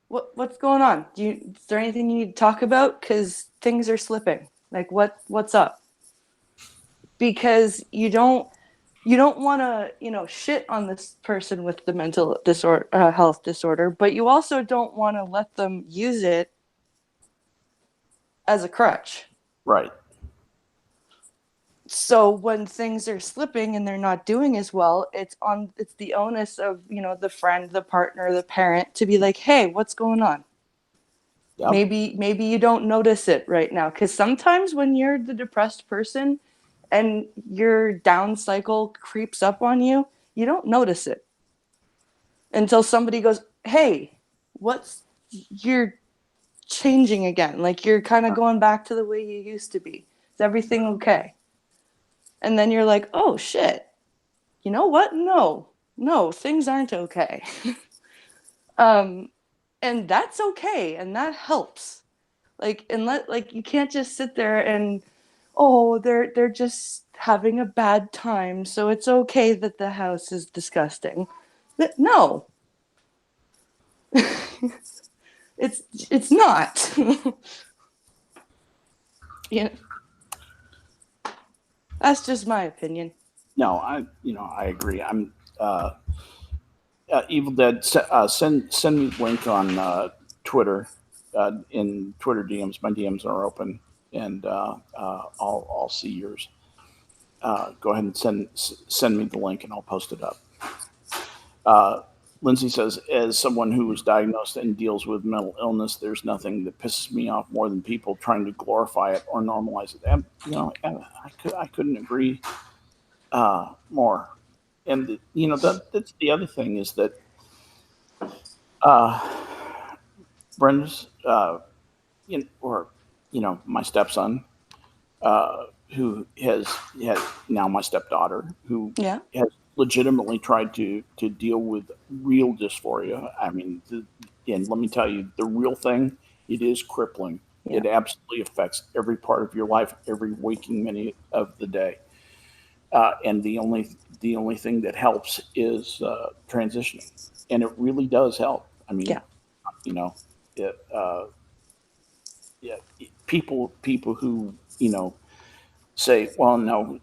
what's going on? Is there anything you need to talk about? Because things are slipping. Like what's up?" Because you don't want to shit on this person with the mental disorder, health disorder, but you also don't want to let them use it as a crutch. Right. So when things are slipping and they're not doing as well, it's the onus of the friend, the partner, the parent to be like, "Hey, what's going on?" Yep. Maybe you don't notice it right now, because sometimes when you're the depressed person and your down cycle creeps up on you, you don't notice it until somebody goes, "Hey, you're changing again. Like you're kind of going back to the way you used to be. Is everything okay?" And then you're like, "Oh shit. You know what? No. no, things aren't okay. And that's okay, and that helps. Like you can't just sit there and, oh, they're just having a bad time, so it's okay that the house is disgusting. No, it's not. Yeah, that's just my opinion. No, I agree. I'm Evil Dead. Send me the link on Twitter. In Twitter DMs, my DMs are open, and I'll see yours. Go ahead and send me the link, and I'll post it up. Uh, Lindsay says, as someone who was diagnosed and deals with mental illness, there's nothing that pisses me off more than people trying to glorify it or normalize it. And, I couldn't agree more. And that's the other thing is that uh, Brenda's, my stepson, who has now my stepdaughter, who Yeah, has legitimately tried to deal with real dysphoria. I mean, and let me tell you, the real thing, it is crippling. yeah, It absolutely affects every part of your life, every waking minute of the day. And the only thing that helps is transitioning, and it really does help. I yeah, mean, you know, it, yeah, people who say, well, no,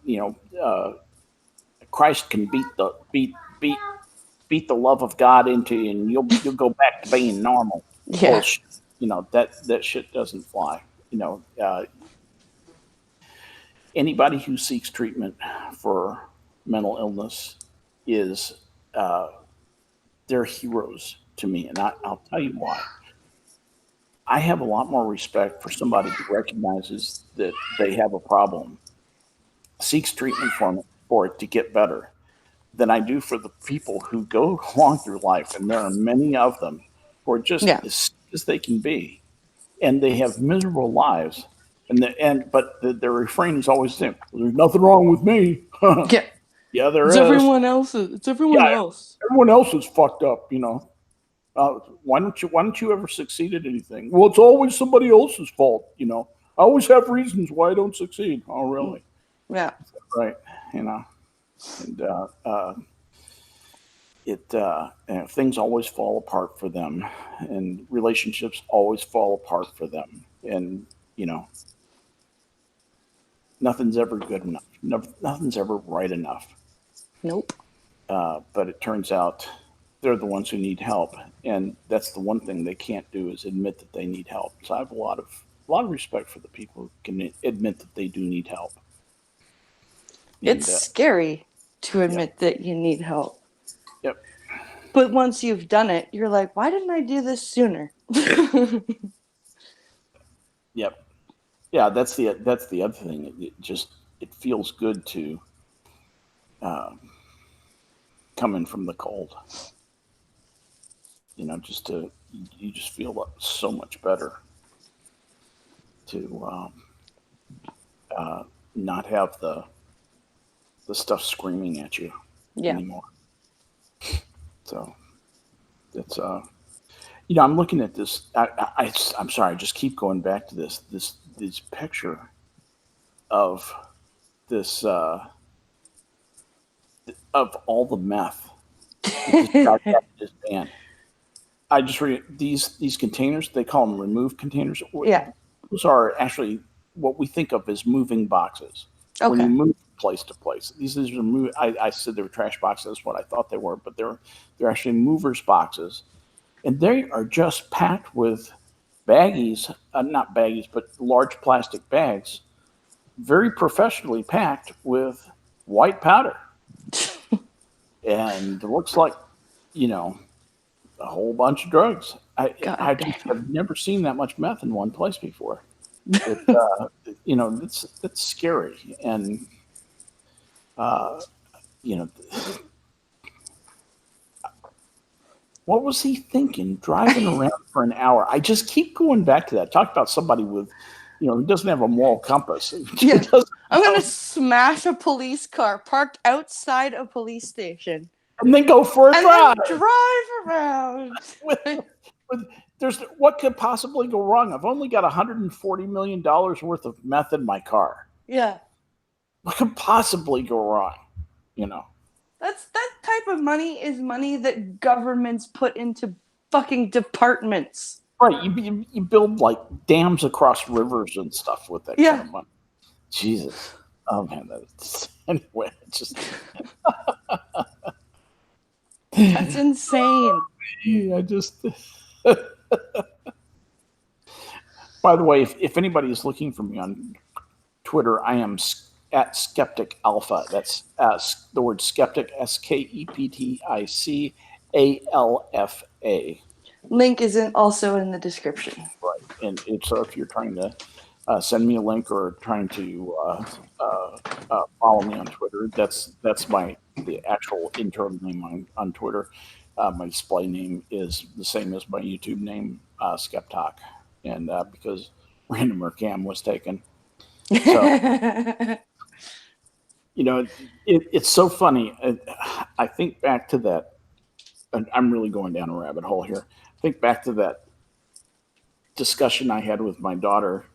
Christ can beat the love of God into you, and you'll go back to being normal. yeah, Bullshit. That shit doesn't fly. Anybody who seeks treatment for mental illness is uh, they're heroes to me, and I'll tell you why. I have a lot more respect for somebody who recognizes that they have a problem, seeks treatment for it to get better, than I do for the people who go along through life, and there are many of them who are just yeah, as sick as they can be, and they have miserable lives. But their refrain is always the same: "There's nothing wrong with me." yeah. Yeah, It's there is. everyone else's. It's Yeah, everyone else. everyone else is fucked up. Why don't you ever succeed at anything? Well, it's always somebody else's fault. I always have reasons why I don't succeed. Oh, Mm, really? yeah, Right. You know, and things always fall apart for them, and relationships always fall apart for them, and you know nothing's ever good enough. Nothing's ever right enough. nope. But it turns out they're the ones who need help, and that's the one thing they can't do is admit that they need help. So I have a lot of respect for the people who can admit that they do need help. It's And scary to yep, admit that you need help. yep, But once you've done it, you're like, why didn't I do this sooner? yep, yeah. That's the other thing. It feels good to uh, come in from the cold. Just to you just feel so much better to uh, not have the stuff screaming at you Yeah. anymore. So it's I'm looking at this. I'm sorry. I just keep going back to this picture of this of all the meth that this guy got in his van. I just read these containers. They call them remove containers. Yeah. Those are actually what we think of as moving boxes. When you Okay. move place to place, these are move. I said they were trash boxes. That's what I thought they were, but they're actually movers boxes, and they are just packed with baggies, not baggies, but large plastic bags, very professionally packed with white powder, and it looks like you know a whole bunch of drugs. I God I just damn. have never seen that much meth in one place before. It that's scary, and uh, you know what was he thinking driving around for an hour? I just keep going back to that. Talk about somebody with, who doesn't have a moral compass. Who Yeah. doesn't I'm gonna know? smash a police car parked outside a police station. and then go for a and drive. then drive around. What could possibly go wrong? I've only got $140 million worth of meth in my car. Yeah. What could possibly go wrong? That type of money is money that governments put into fucking departments. Right. You build like dams across rivers and stuff with that kind of money. Jesus. Oh man, anyway, it's just that's insane. I just By the way, if anybody is looking for me on Twitter, I am at Skeptic Alpha. That's the word skeptic, SKEPTICALFA. Link isn't also in the description. Right. And so if you're trying to send me a link or trying to follow me on Twitter, that's the actual internal name on Twitter. My display name is the same as my YouTube name, Skep Tock. And because Randomer Cam was taken. So, it's so funny. I think back to that. I'm really going down a rabbit hole here. I think back to that discussion I had with my daughter.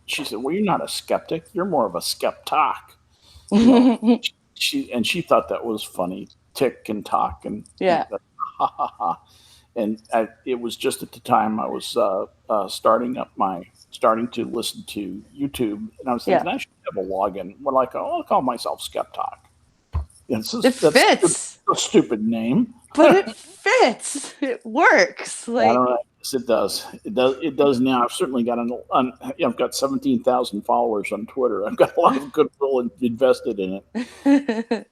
She said, "Well, you're not a skeptic. You're more of a skeptock." She thought that was funny. Tick and talk and yeah. Ha ha ha. And it was just at the time I was starting to listen to YouTube, and I was thinking I should have a login. I'll call myself Skep Talk. It fits. A stupid name, but it fits. It works. I don't know. Yes, it does. It does now. I've certainly got I've got 17,000 followers on Twitter. I've got a lot of goodwill invested in it.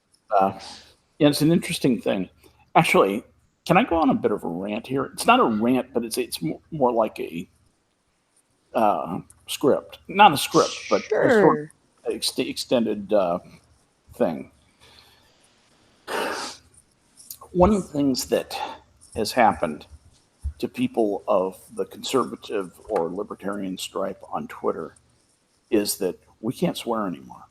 It's an interesting thing, actually. Can I go on a bit of a rant here? It's not a rant, but it's more like a script. Not a script, but a sort of extended thing. One of the things that has happened to people of the conservative or libertarian stripe on Twitter is that we can't swear anymore.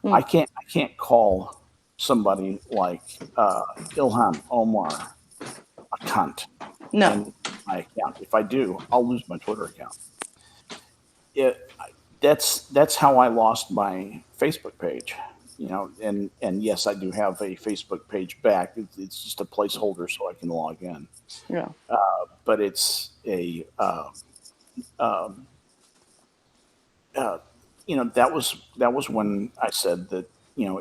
I can't call somebody like Ilhan Omar a cunt. No. In my account. If I do, I'll lose my Twitter account. That's how I lost my Facebook page. And yes, I do have a Facebook page back. It's just a placeholder so I can log in. Yeah. But it's a that was when I said that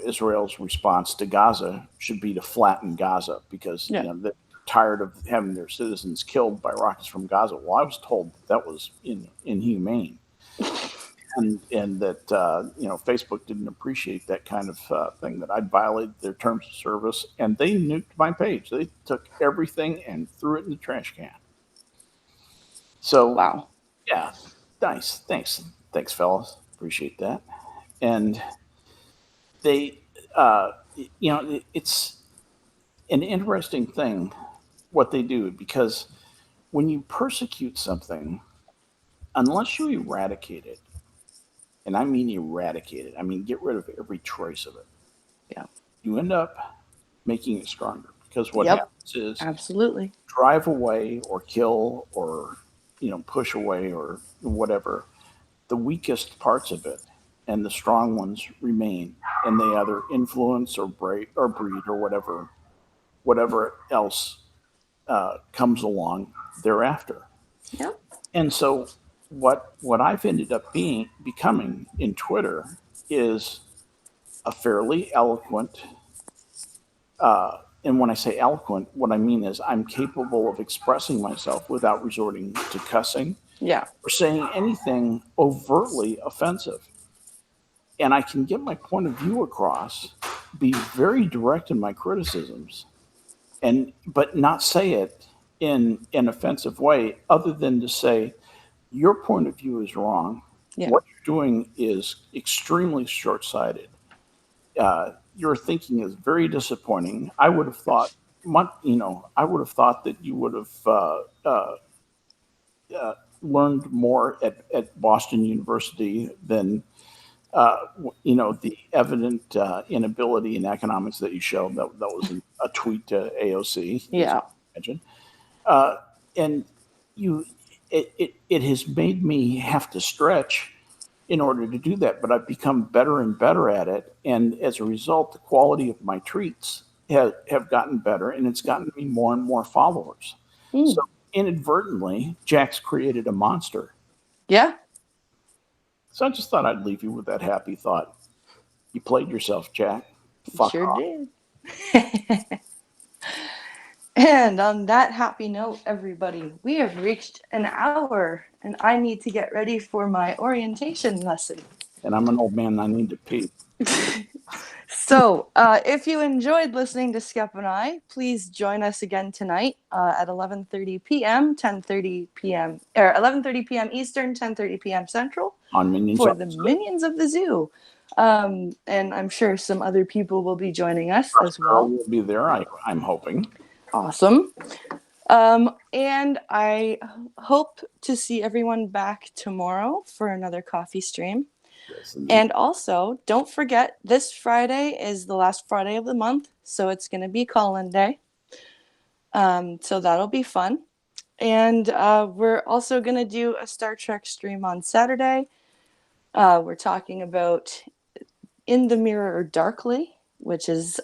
Israel's response to Gaza should be to flatten Gaza because they're tired of having their citizens killed by rockets from Gaza. Well, I was told that was inhumane, and that Facebook didn't appreciate that kind of thing, that I'd violated their terms of service, and they nuked my page. They took everything and threw it in the trash can. So wow, yeah, nice, thanks, fellas, appreciate that. And they, it's an interesting thing what they do, because when you persecute something, unless you eradicate it, and I mean eradicate it, I mean get rid of every trace of it, you end up making it stronger, because what happens is absolutely drive away or kill or push away or whatever the weakest parts of it, and the strong ones remain, and they either influence or breed or whatever else comes along thereafter. Yep. And so what I've ended up becoming in Twitter is a fairly eloquent, and when I say eloquent, what I mean is I'm capable of expressing myself without resorting to cussing or saying anything overtly offensive. And I can get my point of view across, be very direct in my criticisms, but not say it in an offensive way, other than to say, your point of view is wrong. Yeah. What you're doing is extremely short-sighted. Your thinking is very disappointing. I would have thought, that you would have learned more at Boston University than the evident inability in economics that you showed, that was a tweet to AOC, as you Yeah. imagine. Uh, and you, it has made me have to stretch in order to do that, but I've become better and better at it. And as a result, the quality of my treats have gotten better, and it's gotten me more and more followers. So Mm. inadvertently, Jack's created a monster. Yeah. So I just thought I'd leave you with that happy thought. You played yourself, Jack. Fuck Sure off. did. And on that happy note, everybody, we have reached an hour, and I need to get ready for my orientation lesson. And I'm an old man. I need to pee. So, if you enjoyed listening to Skep and I, please join us again tonight at 11:30 p.m., 10:30 p.m., or 11:30 p.m. Eastern, 10:30 p.m. Central On Minions for of the the Zoo. Minions of the Zoo. And I'm sure some other people will be joining us as Prospero well. will be there, I'm hoping. Awesome. And I hope to see everyone back tomorrow for another coffee stream. Yes, indeed. And also, don't forget, this Friday is the last Friday of the month, so it's going to be call-in day. So that'll be fun. And we're also going to do a Star Trek stream on Saturday. We're talking about In the Mirror Darkly, which is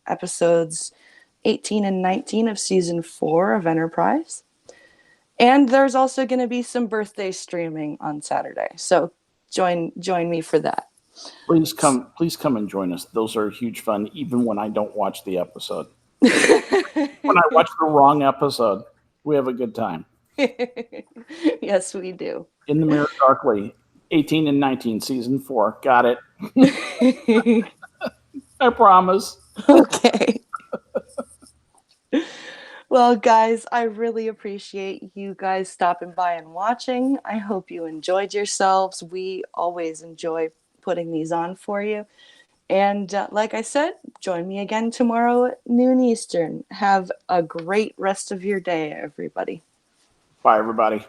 episodes 18 and 19 of season 4 of Enterprise. And there's also going to be some birthday streaming on Saturday. So join me for that. Please come and join us. Those are huge fun, even when I don't watch the episode. When I watch the wrong episode, we have a good time. Yes, we do. In the Mirror Darkly, 18 and 19, season 4. Got it. I promise. Okay. Well, guys, I really appreciate you guys stopping by and watching. I hope you enjoyed yourselves. We always enjoy putting these on for you. And like I said, join me again tomorrow at noon Eastern. Have a great rest of your day, everybody. Bye, everybody.